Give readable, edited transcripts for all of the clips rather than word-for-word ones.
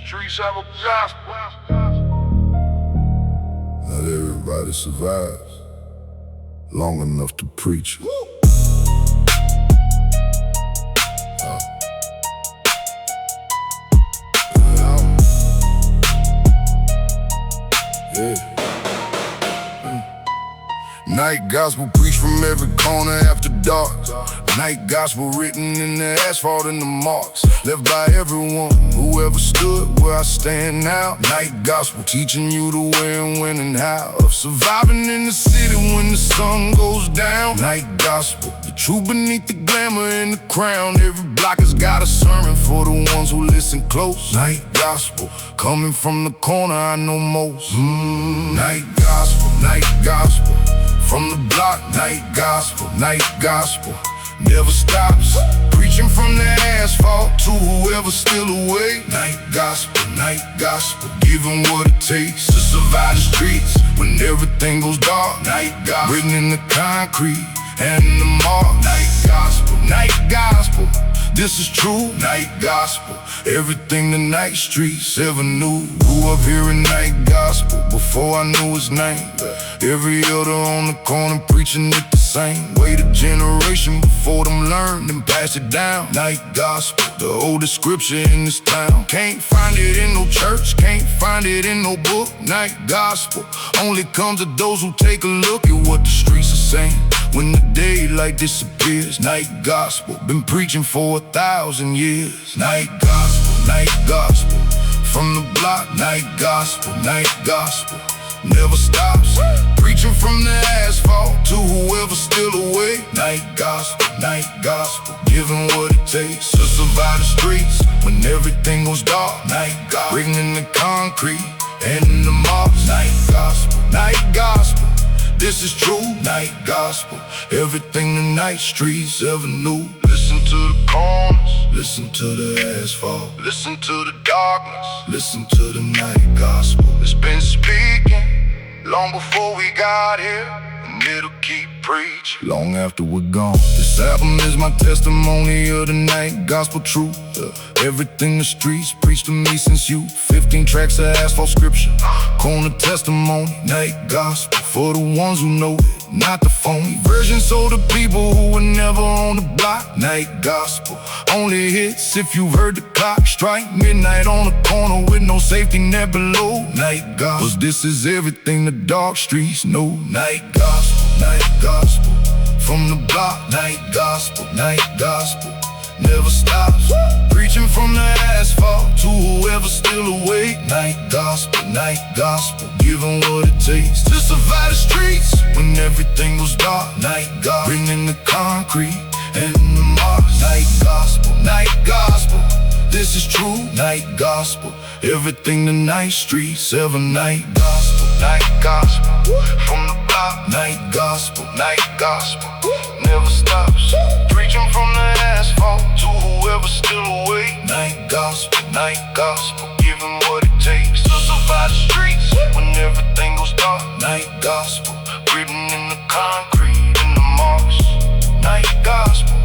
streets have a gospel. Not everybody survives long enough to preach. Night gospel preached from every corner after dark. Night gospel written in the asphalt and the marks left by everyone who ever stood where I stand now. Night gospel teaching you the way and when and how of surviving in the city when the sun goes down. Night gospel, the truth beneath the glamour and the crown. Every block has got a sermon for the ones who listen close. Night gospel, coming from the corner I know most. Night gospel, night gospel. From the block, night gospel, never stops. Preaching from the asphalt to whoever's still awake. Night gospel, giving what it takes to survive the streets when everything goes dark. Night gospel, written in the concrete and in the mark. Night gospel, this is true. Night gospel, everything the night streets ever knew. Grew up hearing night gospel before I knew his name. Every elder on the corner preaching it the same. Wait a generation before them learn and pass it down. Night gospel, the oldest scripture in this town. Can't find it in no church, can't find it in no book. Night gospel only comes to those who take a look at what the streets are saying when the daylight disappears. Night gospel, been preaching for 1,000 years. Night gospel, from the block. Night gospel, never stops. Preaching from the asphalt to whoever's still awake. Night gospel, giving what it takes to survive the streets when everything goes dark. Night gospel, written in the concrete and in the marks. Night gospel, this is true. Night gospel, everything the night streets ever knew. Listen to the corners, listen to the asphalt, listen to the darkness, listen to the night gospel. It's been speaking long before we got here, and it'll keep preaching long after we're gone. This album is my testimony of the night gospel truth. Everything the streets preach to me since youth. 15 tracks of asphalt scripture, corner testimony. Night gospel for the ones who know it, not the phony version. So the people who were never on the block. Night gospel only hits if you've heard the clock strike midnight on the corner with no safety net below. Night gospel, 'cause this is everything the dark streets know. Night gospel, from the block. Night gospel, never stops. Preaching from the asphalt to whoever's still awake. Night gospel, giving what it takes to survive the streets when everything goes dark. Night gospel, bringing the concrete and the marks. Night gospel, this is true. Night gospel, everything the night streets ever. Night gospel, from the block. Night gospel, never stops. Preaching from the asphalt to whoever's still awake. Night gospel, giving what it takes to survive the streets when everything goes dark. Night gospel, written in the concrete and the marks. Night gospel,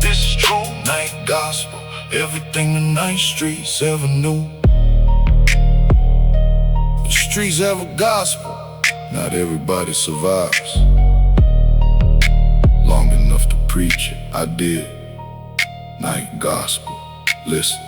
this is true. Night gospel, everything the night streets ever knew. The streets have a gospel. Not everybody survives long enough to preach it. I did. Night gospel, listen.